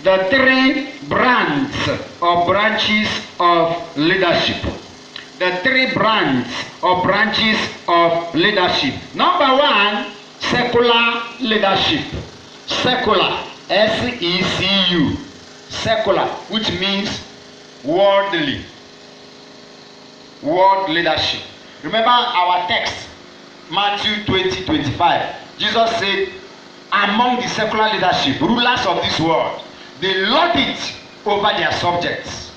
the three brands or branches of leadership. The three brands or branches of leadership. Number one, secular leadership. Secular, S-E-C-U. Secular, which means worldly. World leadership. Remember our text, Matthew 20:25. Jesus said, among the secular leadership, rulers of this world, they lord it over their subjects.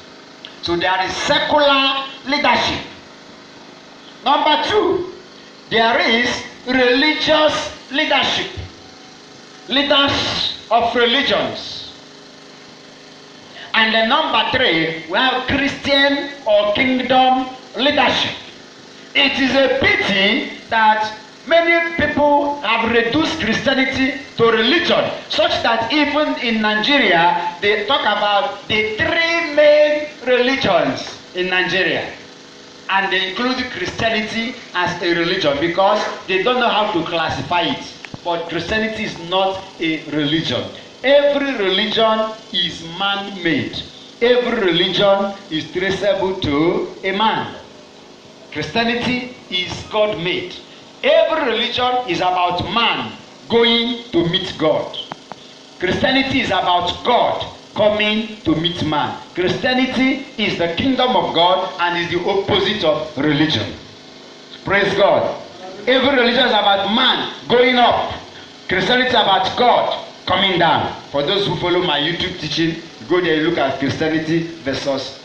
So there is secular leadership. Number two, there is religious leadership. Leaders of religions. And then number three, we have Christian or kingdom leadership. It is a pity that many people have reduced Christianity to religion, such that even in Nigeria, they talk about the three main religions in Nigeria. And they include Christianity as a religion because they don't know how to classify it. But Christianity is not a religion. Every religion is man-made. Every religion is traceable to a man. Christianity is God-made. Every religion is about man going to meet God. Christianity is about God coming to meet man. Christianity is the kingdom of God and is the opposite of religion. Praise God. Every religion is about man going up. Christianity is about God coming down. For those who follow my YouTube teaching, go there and look at Christianity versus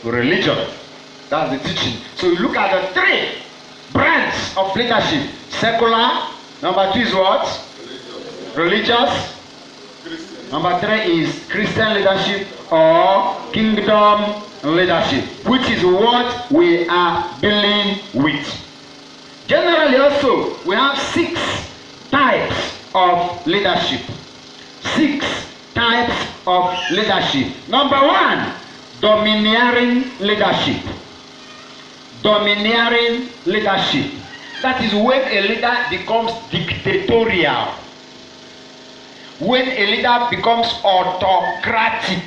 religion. That's the teaching. So you look at the three brands of leadership. Secular. Number two is what? Religious. Number three is Christian leadership or kingdom leadership, which is what we are dealing with. Generally also, we have 6 types of leadership. 6 types of leadership. Number one, domineering leadership. Domineering leadership. That is when a leader becomes dictatorial. When a leader becomes autocratic,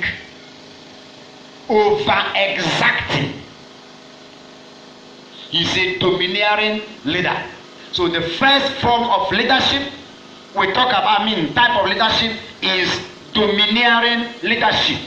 over-exacting. He's a domineering leader. So the first form of leadership we talk about, type of leadership is domineering leadership.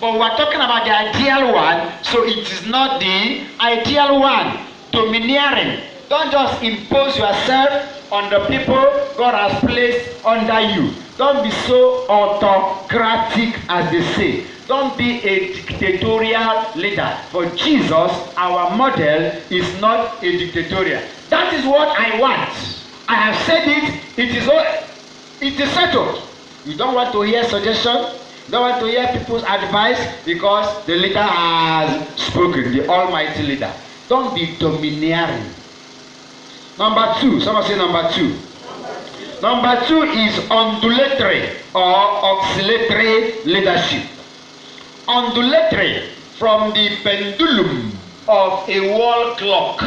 But we're talking about the ideal one, so it is not the ideal one. Domineering. Don't just impose yourself on the people God has placed under you. Don't be so autocratic as they say. Don't be a dictatorial leader. But Jesus, our model, is not a dictatorial. That is what I want. I have said it. It is settled. You don't want to hear suggestion. You don't want to hear people's advice because the leader has spoken, the almighty leader. Don't be domineering. Number two. Someone say number two. Number two is undulatory or oscillatory leadership. Undulatory, from the pendulum of a wall clock.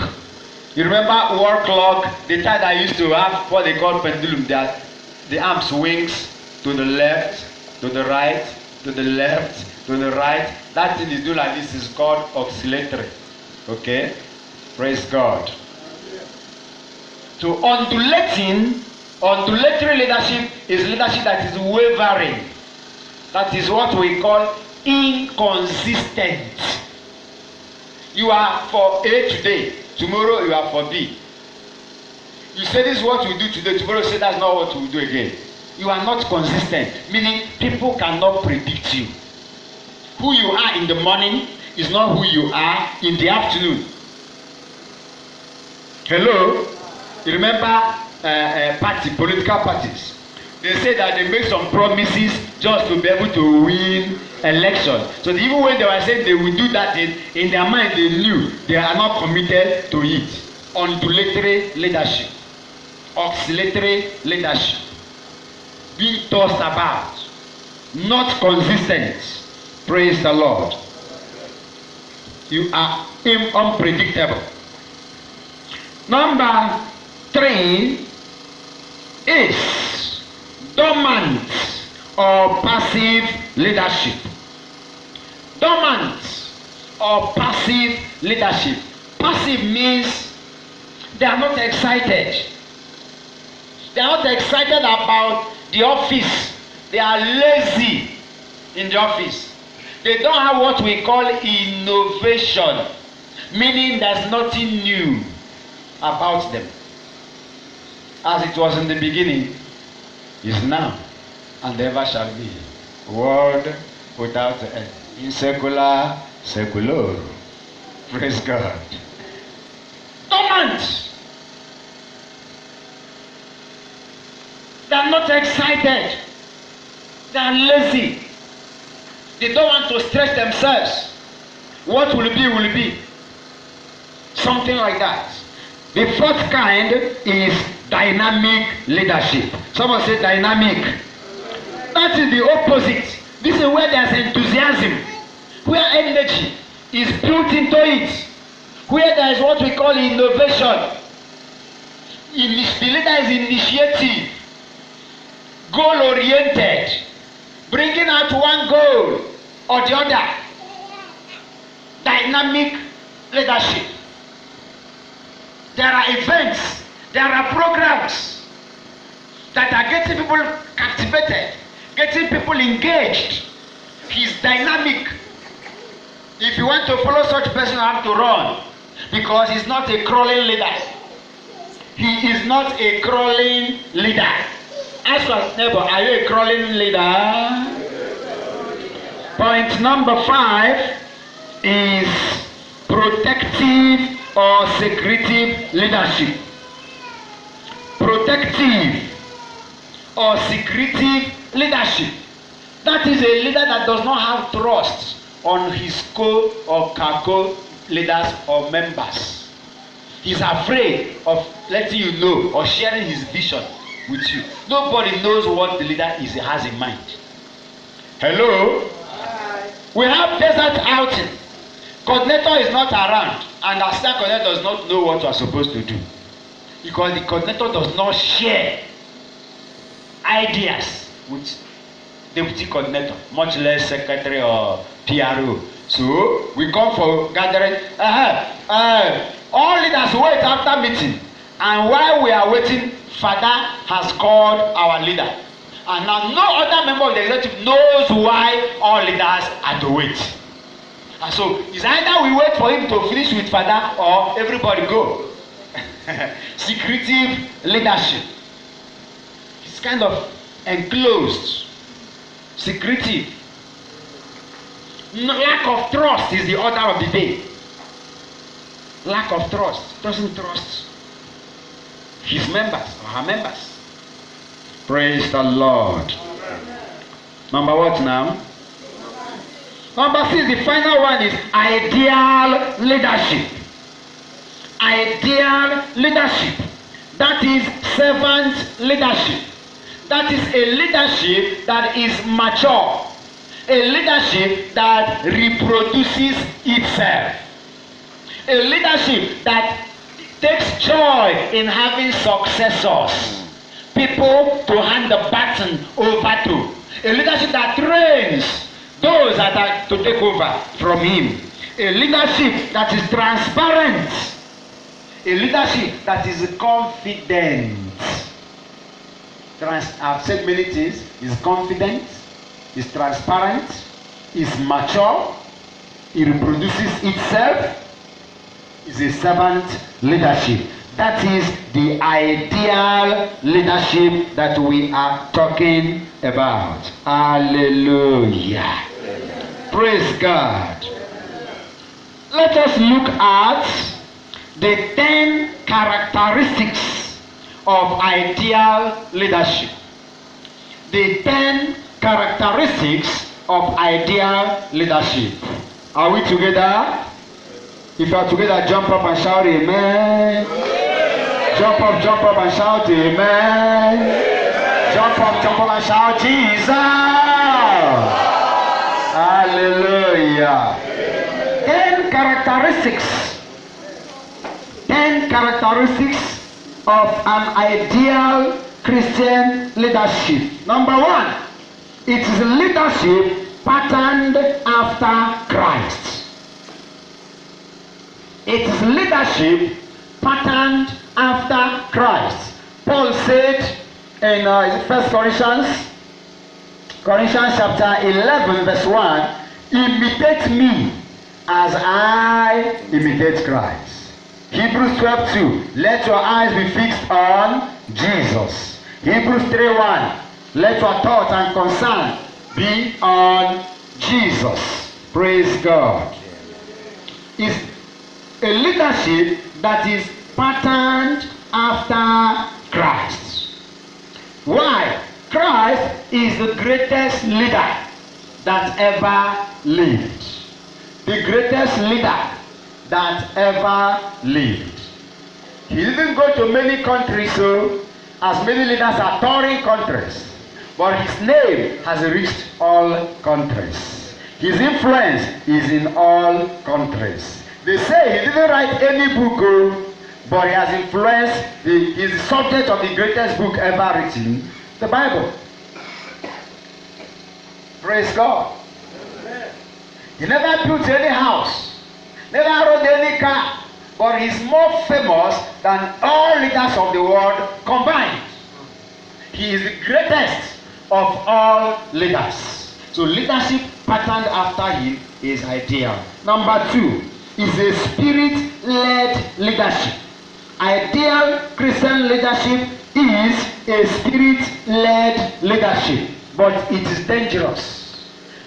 You remember wall clock, the type I used to have, what they call pendulum, that the arm swings to the left, to the right, to the left, to the right. That thing is do like this is called oscillatory. Okay? Praise God. So undulatory leadership is leadership that is wavering. That is what we call inconsistent. You are for A today, tomorrow you are for B. You say this is what we do today, tomorrow you say that's not what we do again. You are not consistent, meaning people cannot predict you. Who you are in the morning is not who you are in the afternoon. Hello? You remember political parties? They say that they make some promises just to be able to win election. So even when they were saying they will do that, in their mind they knew they are not committed to it. Undulatory leadership, oscillatory leadership, being tossed about, not consistent. Praise the Lord. You are unpredictable. Number 3 is dormant or passive leadership. Dormant or passive leadership. Passive means they are not excited. They are not excited about the office. They are lazy in the office. They don't have what we call innovation, meaning there's nothing new about them. As it was in the beginning, is now, and ever shall be. World without end. In secula, seculorum. Praise God. Dormant. They are not excited. They are lazy. They don't want to stretch themselves. What will be, will be. Something like that. The fourth kind is dynamic leadership. Someone say dynamic. That is the opposite. This is where there's enthusiasm, where energy is built into it, where there is what we call innovation. The leader is initiative, goal-oriented, bringing out one goal or the other. Dynamic leadership. There are events, there are programs that are getting people captivated, getting people engaged. He's dynamic. If you want to follow such person, you have to run, because he's not a crawling leader. He is not a crawling leader. Ask your neighbor, are you a crawling leader? Point number 5 is protective or secretive leadership. Protective or secretive leadership. That is a leader that does not have trust on his co or co leaders or members. He's afraid of letting you know or sharing his vision with you. Nobody knows what the leader has in mind. Hello? Hi. We have desert outing. Coordinator is not around, and the assistant coordinator does not know what you are supposed to do, because the coordinator does not share ideas with deputy coordinator, much less secretary or PRO. So we come for gathering. All leaders wait after meeting, and while we are waiting, Father has called our leader, and now no other member of the executive knows why all leaders are to wait. And so it's either we wait for him to finish with Father or everybody go. Secretive leadership. It's kind of enclosed. Secretive. Lack of trust is the order of the day. Lack of trust. Doesn't trust his members or her members. Praise the Lord. Number what now? Number 6, the final one is ideal leadership. Ideal leadership. That is servant leadership. That is a leadership that is mature. A leadership that reproduces itself. A leadership that takes joy in having successors. People to hand the baton over to. A leadership that trains those that are to take over from him. A leadership that is transparent. A leadership that is confident. I've said many things. Is confident, is transparent, is mature, it reproduces itself, is a servant leadership. That is the ideal leadership that we are talking about. Hallelujah. Praise God. Let us look at the 10 characteristics of ideal leadership. The 10 characteristics of ideal leadership. Are we together? If you are together, jump up and shout amen. Jump up and shout amen. Jump up and shout Jesus. Hallelujah. 10 characteristics. 10 characteristics of an ideal Christian leadership. Number 1, it is leadership patterned after Christ. It is leadership patterned after Christ. Paul said in 1 Corinthians chapter 11 verse 1, imitate me as I imitate Christ. Hebrews 12:2, let your eyes be fixed on Jesus. Hebrews 3:1, let your thought and concern be on Jesus. Praise God. It's a leadership that is patterned after Christ. Why? Christ is the greatest leader that ever lived. The greatest leader that ever lived. He didn't go to many countries, so as many leaders are touring countries, but his name has reached all countries. His influence is in all countries. They say he didn't write any book, but he has influenced, he is the subject of the greatest book ever written, the Bible. Praise God. He never built any house, never rode any car, but he's more famous than all leaders of the world combined. He is the greatest of all leaders. So leadership patterned after him is ideal. Number 2 is a spirit-led leadership. Ideal Christian leadership is a spirit-led leadership, but it is dangerous.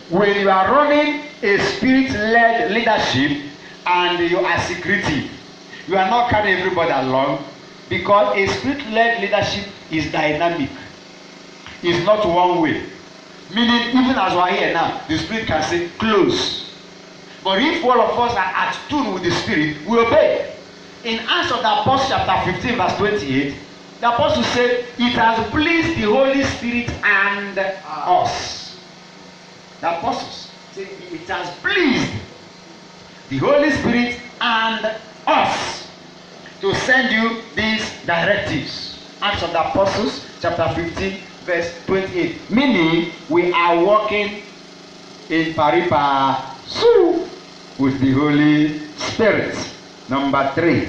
When you are running a spirit-led leadership and you are secretive, you are not carrying everybody along, because a spirit-led leadership is dynamic. It's not one way. Meaning, even as we are here now, the spirit can say close. But if all of us are at tune with the spirit, we obey. In Acts of the Apostles chapter 15 verse 28, the apostle said, it has pleased the Holy Spirit and us. The apostles said, it has pleased the Holy Spirit and us to send you these directives. Acts of the Apostles chapter 15 verse 28. Meaning, we are walking in pari-passu with the Holy Spirit. Number 3,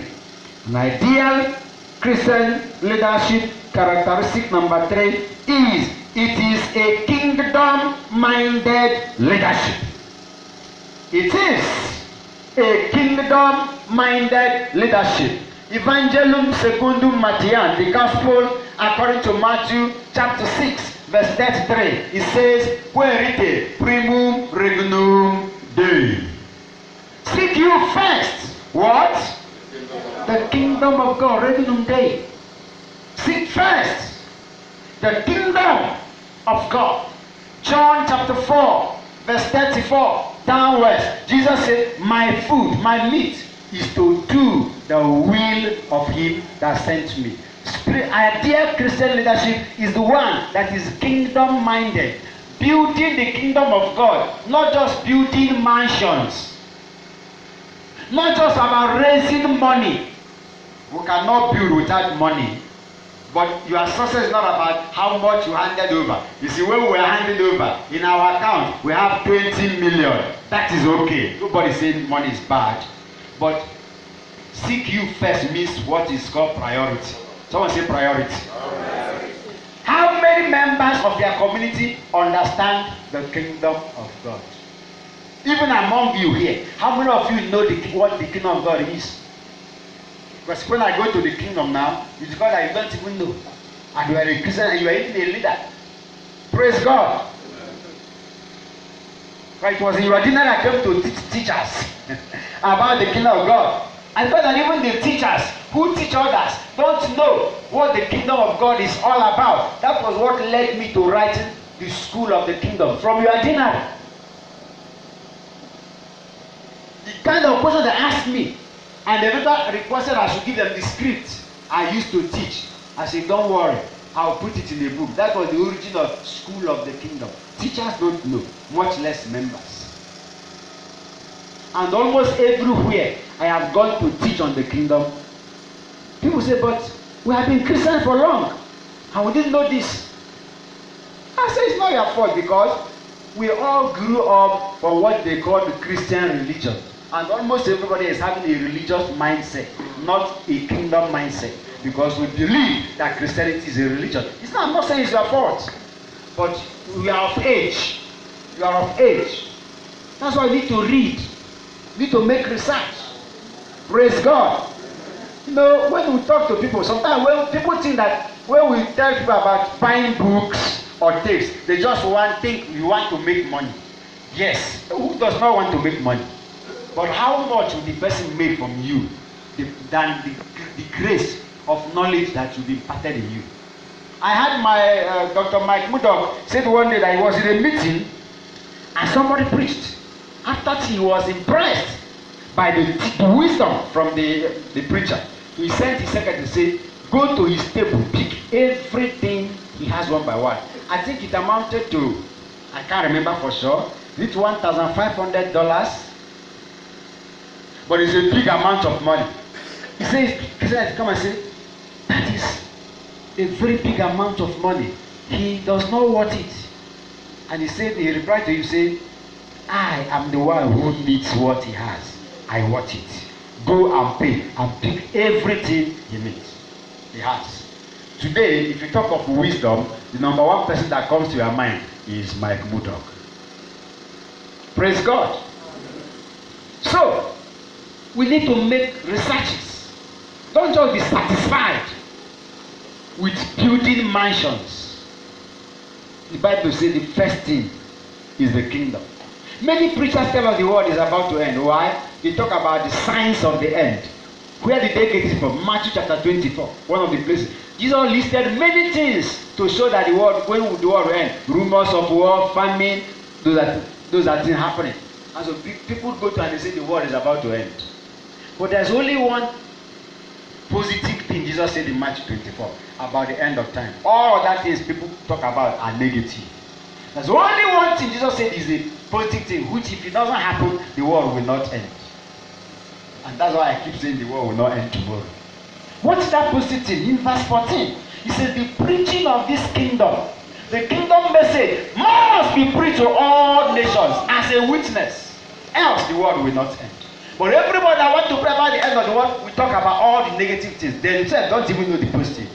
an ideal Christian leadership characteristic number 3 is it is a kingdom-minded leadership. It is a kingdom-minded leadership. Evangelium secundum Matthean, the gospel according to Matthew chapter 6 verse 33, it says, Querite primum regnum Dei. Seek you first. What? The kingdom of God, regnum Dei. Seek first the kingdom of God. John chapter 4 verse 34 downwards, Jesus said, my food, my meat is to do the will of him that sent me. Ideal Christian leadership is the one that is kingdom minded, building the kingdom of God, not just building mansions, not just about raising money. We cannot build without money, but your success is not about how much you handed over. You see, when we are handed over in our account, we have 20 million. That is okay. Nobody saying money is bad, but seek you first means what is called priority. Someone say priority. How many members of their community understand the kingdom of God? Even among you here, how many of you know what the kingdom of God is? Because when I go to the kingdom now, it's God that you don't even know. And you are a Christian and you are even a leader. Praise God. Right, it was in your dinner I came to teach us about the kingdom of God. And God, that even the teachers who teach others don't know what the kingdom of God is all about. That was what led me to writing the school of the kingdom from your dinner. The kind of question they asked me, and they later requested I should give them the script I used to teach. I said, don't worry, I'll put it in a book. That was the origin of School of the Kingdom. Teachers don't know, much less members. And almost everywhere I have gone to teach on the kingdom, people say, but we have been Christians for long and we didn't know this. I say it's not your fault, because we all grew up from what they call the Christian religion. And almost everybody is having a religious mindset, not a kingdom mindset. Because we believe that Christianity is a religion. I'm not saying it's your fault. But we are of age. You are of age. That's why you need to read. You need to make research. Praise God. You know, when we talk to people, sometimes when people think that when we tell people about buying books or tapes, they just think you want to make money. Yes, who does not want to make money? But how much will the person make from you than the grace of knowledge that will be imparted in you? I had my Dr. Mike Murdoch said one day that he was in a meeting and somebody preached. After he was impressed by the wisdom from the preacher, he sent his secretary to say, go to his table, pick everything he has one by one. I think it amounted to, I can't remember for sure, it's $1,500, but it's a big amount of money. He said, come and say, that is a very big amount of money. He does not want it. And he replied to you, say, I am the one who needs what he has. I want it. Go and pay and pick everything he needs. He has. Today, if you talk of wisdom, the number one person that comes to your mind is Mike Murdoch. Praise God. So, we need to make researches. Don't just be satisfied with building mansions. The Bible says the first thing is the kingdom. Many preachers tell us the world is about to end. Why? They talk about the signs of the end. Where did they get it from? Matthew chapter 24, one of the places. Jesus listed many things to show that when the world will end. Rumors of war, famine, those are things happening. And so people go to and they say the world is about to end. But there's only one positive thing Jesus said in Matthew 24 about the end of time. All other things people talk about are negative. There's only one thing Jesus said is a positive thing, which if it doesn't happen, the world will not end. And that's why I keep saying the world will not end tomorrow. What is that positive thing? In verse 14, he says the preaching of this kingdom, the kingdom message must be preached to all nations as a witness. Else the world will not end. But everybody that wants to pray about the end of the world, we talk about all the negative things. They themselves don't even know the positive.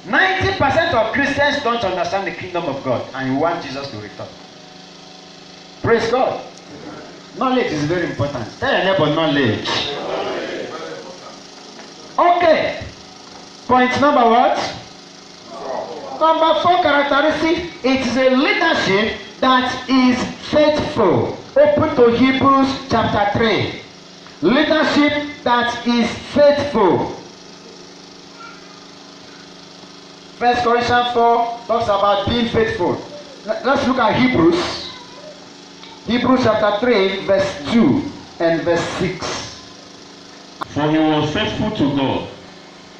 90% of Christians don't understand the kingdom of God and you want Jesus to return. Praise God. Knowledge is very important. Tell your neighbor knowledge. Okay. Point number what? Number 4 characteristic. It is a leadership that is faithful. Open to Hebrews chapter 3. Leadership that is faithful. 1 Corinthians 4 talks about being faithful. Let's look at Hebrews. Hebrews chapter 3 verse 2 and verse 6. For he was faithful to God,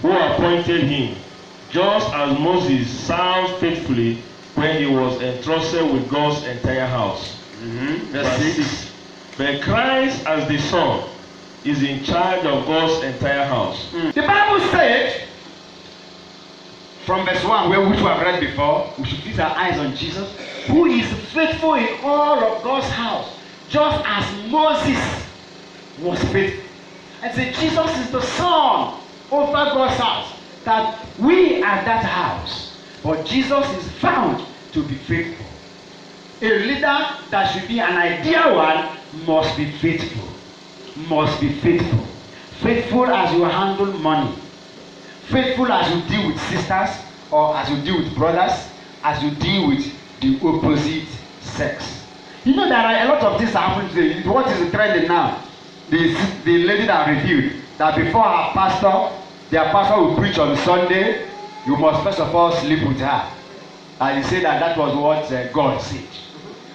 who appointed him, just as Moses served faithfully when he was entrusted with God's entire house. Verse 6. But Christ as the Son is in charge of God's entire house. The Bible said, from verse 1, which we have read before, we should fix our eyes on Jesus, who is faithful in all of God's house, just as Moses was faithful. And say Jesus is the Son over God's house, that we are that house. But Jesus is found to be faithful. A leader that should be an ideal one must be faithful. Must be faithful. Faithful as you handle money. Faithful as you deal with sisters, or as you deal with brothers, as you deal with the opposite sex. You know there are a lot of things happening today. What is trending now? The lady that revealed that before her pastor, their pastor will preach on Sunday, you must first of all sleep with her. And he said that was what God said.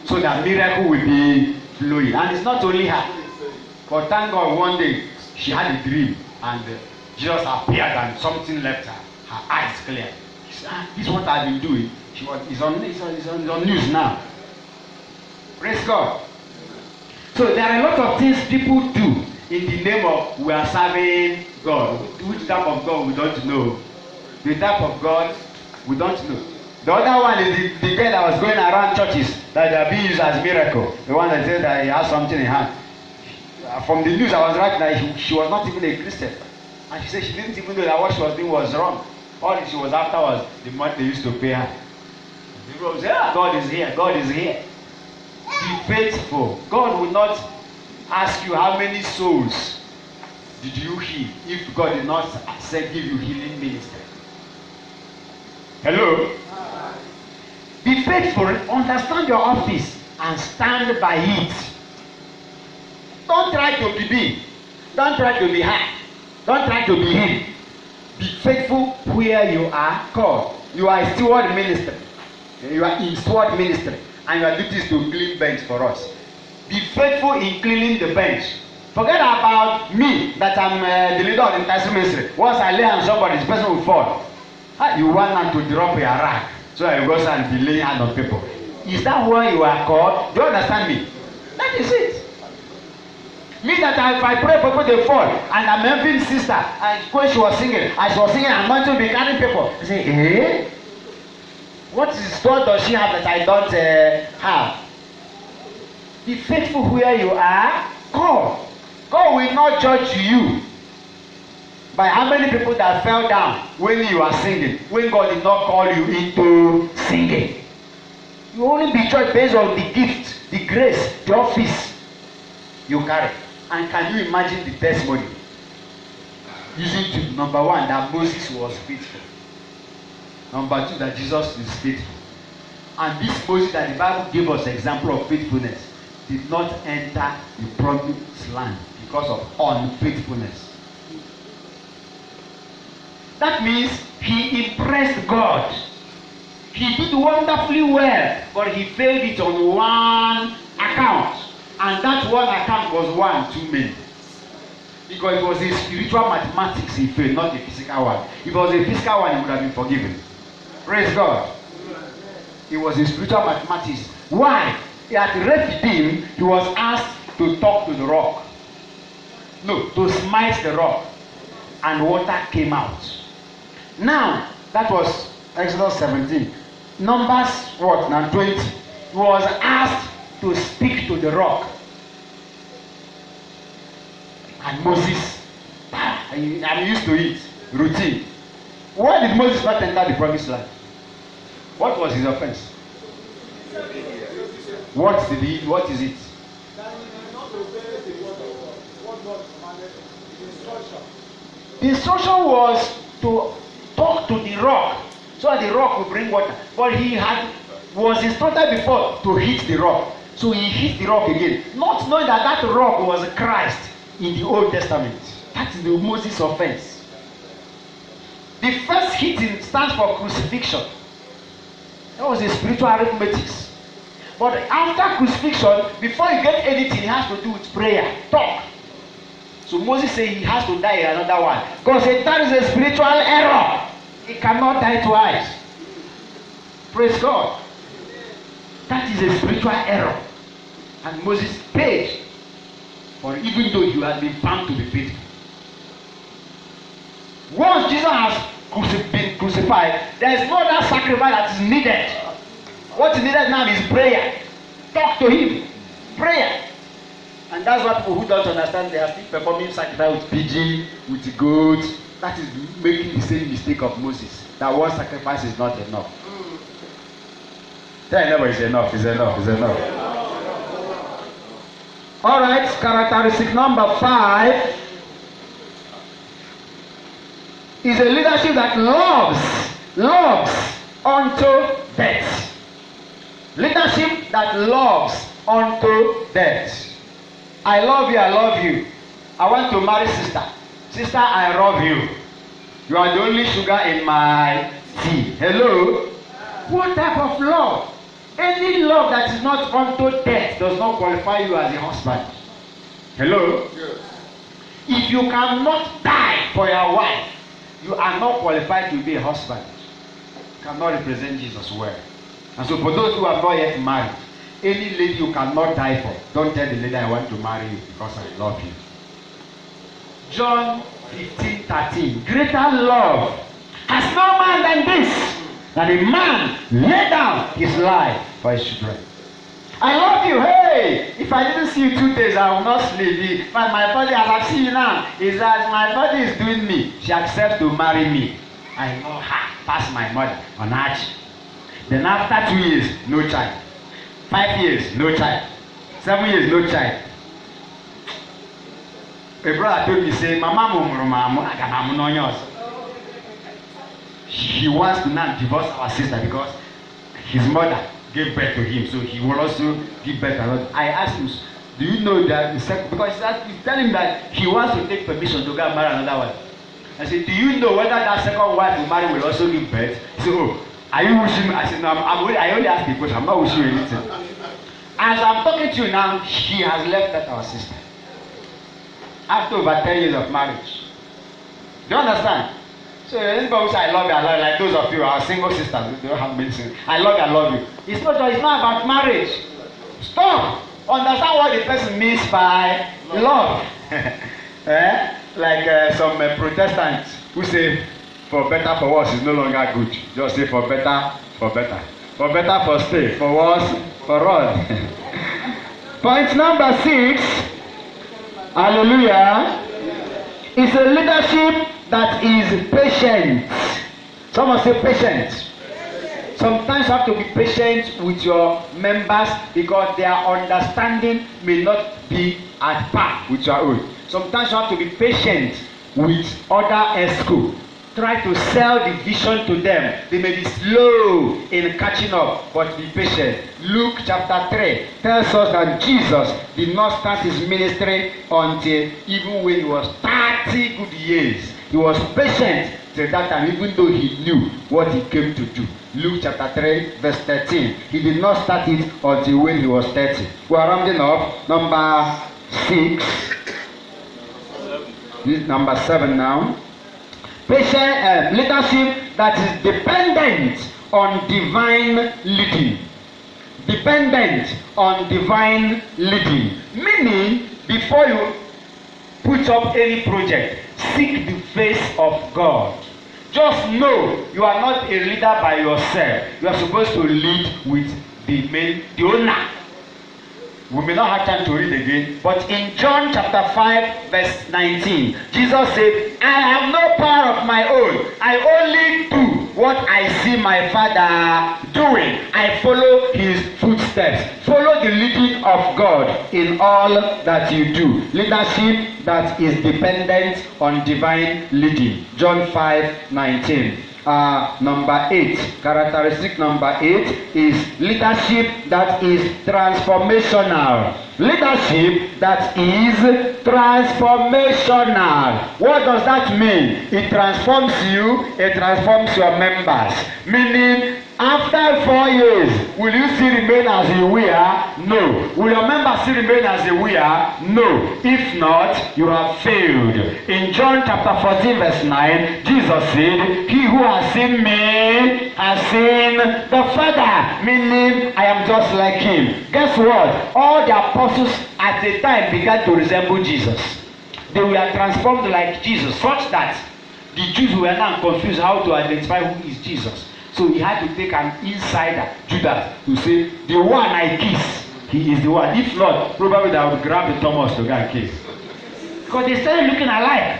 So that miracle will be flowing. And it's not only her. But thank God one day she had a dream and Jesus appeared and something left her. Her eyes clear. She said, this is what I've been doing. It's on news now. Praise God. So there are a lot of things people do in the name of we are serving God. Which type of God we don't know. The type of God we don't know. The other one is the girl that was going around churches that are being used as miracle. The one that said that he has something in hand. From the news I was writing that she was not even a Christian. And she said she didn't even know that what she was doing was wrong. All she was after was the money they used to pay her. The people say, God is here, God is here. Be faithful. God will not ask you how many souls did you heal if God did not give you healing ministry. Hello? Be faithful, understand your office and stand by it. Don't try to be big. Don't try to be high. Don't try to be him. Be faithful where you are called. You are a steward ministry. You are in steward ministry. And your duty is to clean bench for us. Be faithful in cleaning the bench. Forget about me that I'm the leader of the entire ministry. Once I lay on somebody, the person will fall. You want them to drop your rag so that you go and be laying hand on people. Is that why you are called? Do you understand me? That is it. Me that if I pray for people they fall and I'm helping sister and when she was singing I'm not to be carrying people. I say, eh? What does she have that I don't have? Be faithful where you are called. God will not judge you by how many people that fell down when you are singing, when God did not call you into singing. You only be judged based on the gift, the grace, the office you carry. And can you imagine the testimony? Using to number one, that Moses was faithful. Number two, that Jesus is faithful. And this Moses that the Bible gave us example of faithfulness did not enter the promised land because of unfaithfulness. That means he impressed God. He did wonderfully well, but he failed it on one account. And that one account was one too many. Because it was a spiritual mathematics he failed, not the physical one. If it was a physical one, he would have been forgiven. Praise God. It was a spiritual mathematics. Why? At Rephidim, he was asked to talk to the rock. No, to smite the rock. And water came out. Now, that was Exodus 17. Numbers, what? Now 20. He was asked to speak to the rock. And Moses, I'm used to it, routine. Why did Moses not enter the promised land? What was his offense? What is it? The instruction was to talk to the rock so that the rock would bring water. But he was instructed before to hit the rock. So he hit the rock again, not knowing that that rock was Christ in the Old Testament. That is the Moses offense. The first hitting stands for crucifixion. That was a spiritual arithmetics. But after crucifixion, before you get anything, it has to do with prayer, talk. So Moses said he has to die in another one. God said that is a spiritual error. He cannot die twice. Praise God. That is a spiritual error. And Moses paid for it, even though he had been found to be faithful. Once Jesus has been crucified, there is no other sacrifice that is needed. What is needed now is prayer. Talk to him. Prayer. And that's what people who don't understand, they are still performing sacrifice with pigeon, with goat. That is making the same mistake of Moses. That one sacrifice is not enough. Tell your neighbor, it's enough, it's enough, it's enough. Alright, characteristic number 5 is a leadership that loves unto death. Leadership that loves unto death. I love you, I love you. I want to marry sister. Sister, I love you. You are the only sugar in my tea. Hello? What type of love? Any love that is not unto death does not qualify you as a husband. Hello? Yes. If you cannot die for your wife, you are not qualified to be a husband. You cannot represent Jesus well. And so for those who are not yet married, any lady you cannot die for, don't tell the lady I want to marry you because I love you. John 15:13. Greater love has no man than this, that a man lay down his life for his children. I love you. Hey, if I didn't see you 2 days, I will not sleep. But my body, as I see you now, is that my body is doing me. She accepts to marry me. I know her past my mother on Archie. Then after 2 years, no child. 5 years, no child. 7 years, no child. A brother told me, say, Mama, he wants to now divorce our sister because his mother gave birth to him, so he will also give birth to her. I asked him, do you know that because he's telling him that he wants to take permission to go and marry another wife. I said, do you know whether that second wife you marry will also give birth? He said, oh, are you wishing me? I said, no, I only asked the question, I'm not wishing you anything. As I'm talking to you now, she has left that our sister. After over 10 years of marriage. Do you understand? So anybody who say I love you, like those of you, our single sisters, they don't have medicine. I love you. It's not about marriage. Stop. Understand what the person means by love. Like some Protestants who say for better, for worse is no longer good. Just say for better, for better. For better, for stay. For worse, for run. Point number 6. Hallelujah. It's a leadership that is patient. Someone say patient. Sometimes you have to be patient with your members because their understanding may not be at par with your own. Sometimes you have to be patient with other ESCO. Try to sell the vision to them. They may be slow in catching up, but be patient. Luke chapter 3 tells us that Jesus did not start his ministry until even when he was 30 good years. He was patient till that time, even though he knew what he came to do. Luke chapter 3 verse 13. He did not start it until when he was 30. We are rounding up. Number 6. This is number 7 now. Patient leadership that is dependent on divine leading. Dependent on divine leading. Meaning, before you put up any project, seek the face of God. Just know you are not a leader by yourself. You are supposed to lead with the owner. We may not have time to read again, but in John chapter 5 verse 19, Jesus said, I have no power of my own. I only do what I see my Father doing. I follow his footsteps. Follow the leading of God in all that you do. Leadership that is dependent on divine leading. John 5:19. Number 8, characteristic number 8 is leadership that is transformational. Leadership that is transformational. What does that mean? It transforms you, it transforms your members. Meaning, after 4 years, will you still remain as you were? No. Will your members still remain as they were? No. If not, you have failed. In John chapter 14 verse 9, Jesus said, he who has seen me has seen the Father. Meaning, I am just like him. Guess what? All the apostles at the time began to resemble Jesus. They were transformed like Jesus, such that the Jews were now confused how to identify who is Jesus. So he had to take an insider, Judas, to say, the one I kiss, he is the one. If not, probably they would grab the Thomas to go and kiss. Because they started looking alike.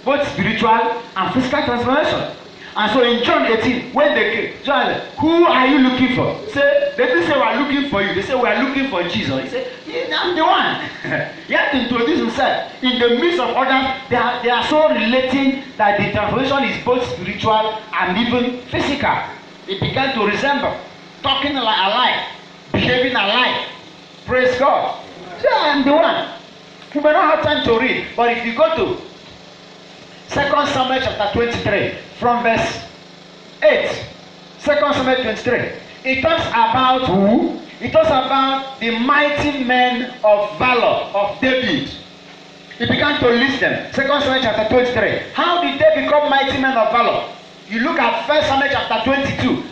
Both spiritual and physical transformation. And so in John 18, when they came, John said, who are you looking for? Say, they didn't say we are looking for you. They said we are looking for Jesus. He said, I'm the one. He had to introduce himself. In the midst of others, they are so relating that the transformation is both spiritual and even physical. It began to resemble, talking alike, behaving alike. Praise God. So I'm the one. You may not have time to read, but if you go to 2 Samuel chapter 23, from verse 8, 2 Samuel 23, it talks about who? It talks about the mighty men of valor of David. He began to list them. 2 Samuel chapter 23. How did they become mighty men of valor? You look at 1 Samuel chapter 22. 1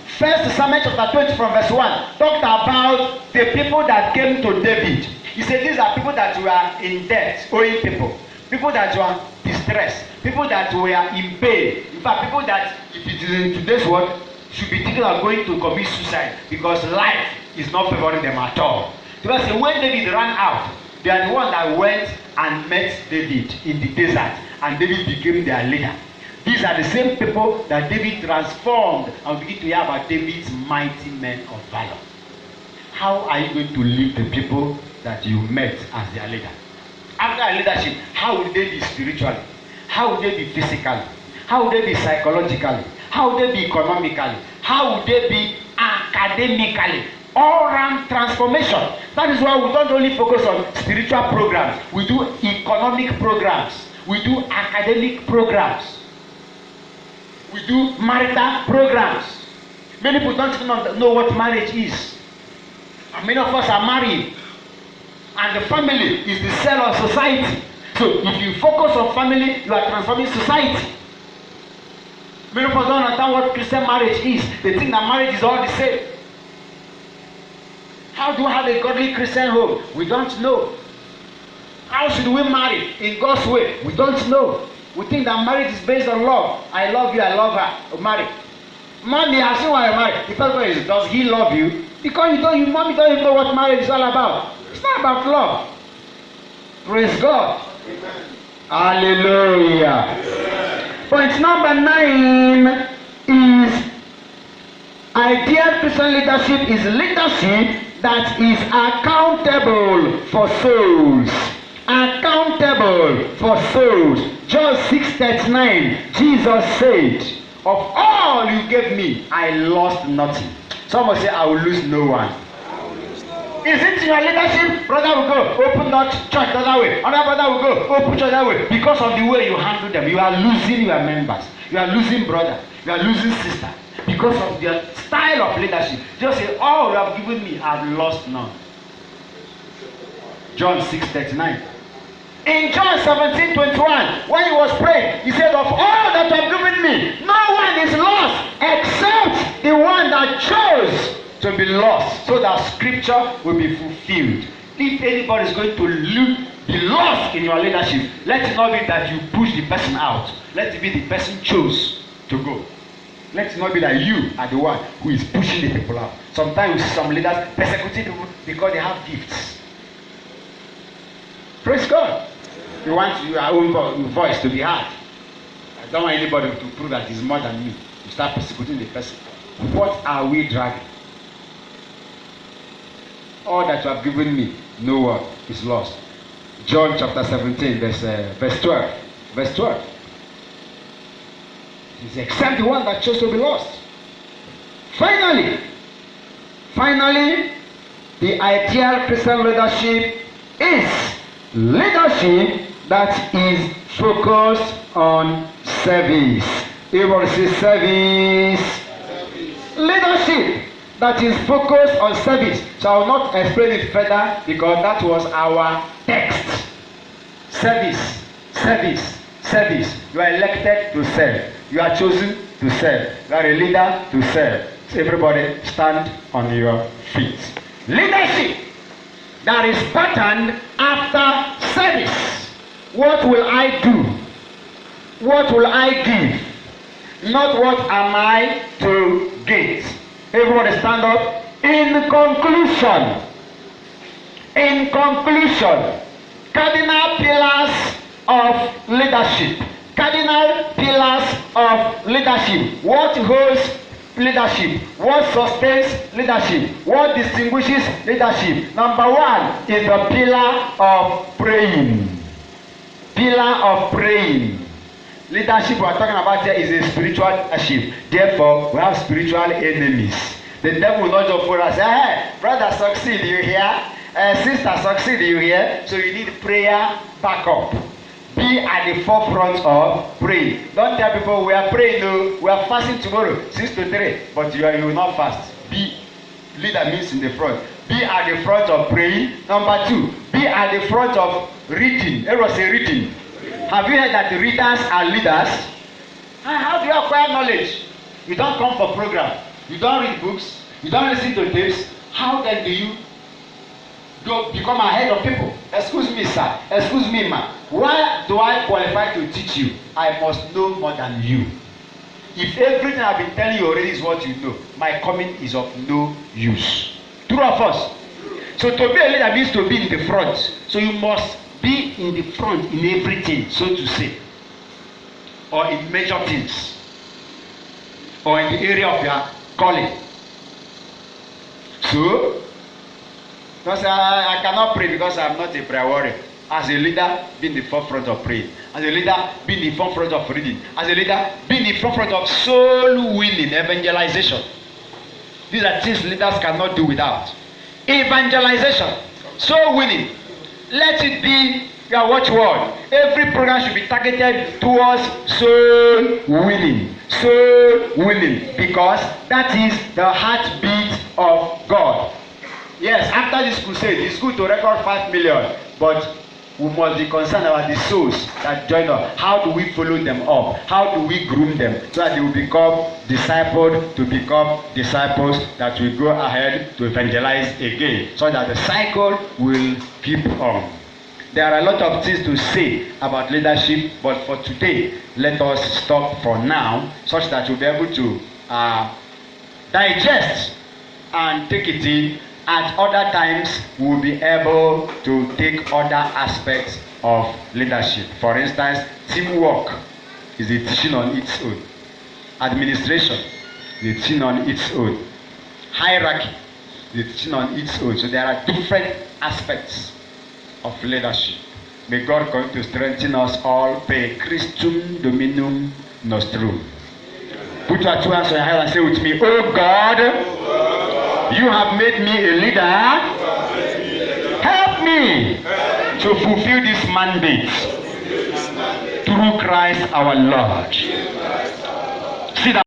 Samuel chapter 20 from verse 1 talked about the people that came to David. He said these are people that were in debt, owing people. people that were distressed, people that were in pain. In fact, people that, if it is in today's world, should be thinking of going to commit suicide because life is not favoring them at all. Because when David ran out, they are the one that went and met David in the desert, and David became their leader. These are the same people that David transformed, and we begin to hear about David's mighty men of valor. How are you going to lead the people that you met as their leader? After leadership, how will they be spiritually? How will they be physically? How will they be psychologically? How will they be economically? How will they be academically? All-round transformation. That is why we don't only focus on spiritual programs. We do economic programs. We do academic programs. We do marital programs. Many people don't even know what marriage is. And many of us are married. And the family is the cell of society. So if you focus on family, you are transforming society. Many of us don't understand what Christian marriage is. They think that marriage is all the same. How do we have a godly Christian home? We don't know. How should we marry in God's way? We don't know. We think that marriage is based on love. I love you, I love her. Marry. Mommy, I've seen why I marry. The first question is, does he love you? Because mommy don't even know what marriage is all about. It's not about love. Praise God. Amen. Hallelujah. Amen. Point number 9 is ideal Christian leadership is leadership that is accountable for souls. Accountable for souls. John 6:39, Jesus said, of all you gave me, I lost nothing. Someone say, I will lose no one. Is it your leadership? Brother will go, open that church the other way. Another brother will go, open church that way. Because of the way you handle them, you are losing your members. You are losing brother. You are losing sister. Because of their style of leadership. Just say, all you have given me, I have lost none. John 6:39. In John 17:21, when he was praying, he said, of all that you have given me, no one is lost except the one that chose to be lost, so that scripture will be fulfilled. If anybody is going to be lost in your leadership, let it not be that you push the person out. Let it be the person chose to go. Let it not be that you are the one who is pushing the people out. Sometimes we see some leaders persecuting people because they have gifts. Praise God. You want your own voice to be heard. I don't want anybody to prove that he's more than you. You start persecuting the person. What are we dragging? All that you have given me, no one is lost. John chapter 17, verse 12. Verse 12. It is except the one that chose to be lost. Finally, the ideal Christian leadership is leadership that is focused on service. Everybody say service. Leadership that is focused on service. So I will not explain it further because that was our text. Service, service, service. You are elected to serve. You are chosen to serve. You are a leader to serve. So everybody stand on your feet. Leadership that is patterned after service. What will I do? What will I give? Not what am I to get. Everybody stand up. In conclusion, cardinal pillars of leadership. Cardinal pillars of leadership. What holds leadership? What sustains leadership? What distinguishes leadership? Number 1 is the pillar of praying. Pillar of praying. Leadership we are talking about here is a spiritual leadership. Therefore, we have spiritual enemies. The devil will not just follow us. Hey, brother, succeed, you hear? Sister, succeed, you hear? So you need prayer backup. Be at the forefront of praying. Don't tell people we are praying, no, we are fasting tomorrow, 6 to 3, but you will not fast. Be leader means in the front. Be at the front of praying. Number 2, be at the front of reading. Everyone say reading. Have you heard that the readers are leaders? How do you acquire knowledge? You don't come for program. You don't read books. You don't listen to tapes. How then do you to become ahead of people. Excuse me, sir. Excuse me, ma'am. Why do I qualify to teach you? I must know more than you. If everything I've been telling you already is what you know, my coming is of no use. True or false? So to be a leader means to be in the front. So you must be in the front in everything, so to say, or in major things, or in the area of your calling. So, because I cannot pray because I'm not a prayer warrior. As a leader, be in the forefront of praying. As a leader, be in the forefront of reading. As a leader, be in the forefront of soul winning, evangelization. These are things leaders cannot do without. Evangelization, soul winning. Let it be your watchword. Every program should be targeted towards soul winning. Soul winning. Because that is the heartbeat of God. Yes, after this crusade, it's good to record 5 million. But we must be concerned about the souls that join us. How do we follow them up? How do we groom them so that they will become discipled to become disciples that will go ahead to evangelize again, so that the cycle will keep on. There are a lot of things to say about leadership, but for today, let us stop for now, such that we'll be able to digest and take it in. At other times, we'll be able to take other aspects of leadership. For instance, teamwork is a teaching on its own. Administration is a teaching on its own. Hierarchy is a teaching on its own. So there are different aspects of leadership. May God continue to strengthen us all. Per Christum Dominum Nostrum. Put your 2 hands on your head and say with me, Oh God, you have made me a leader. Help me to fulfill this mandate through Christ our Lord. See that.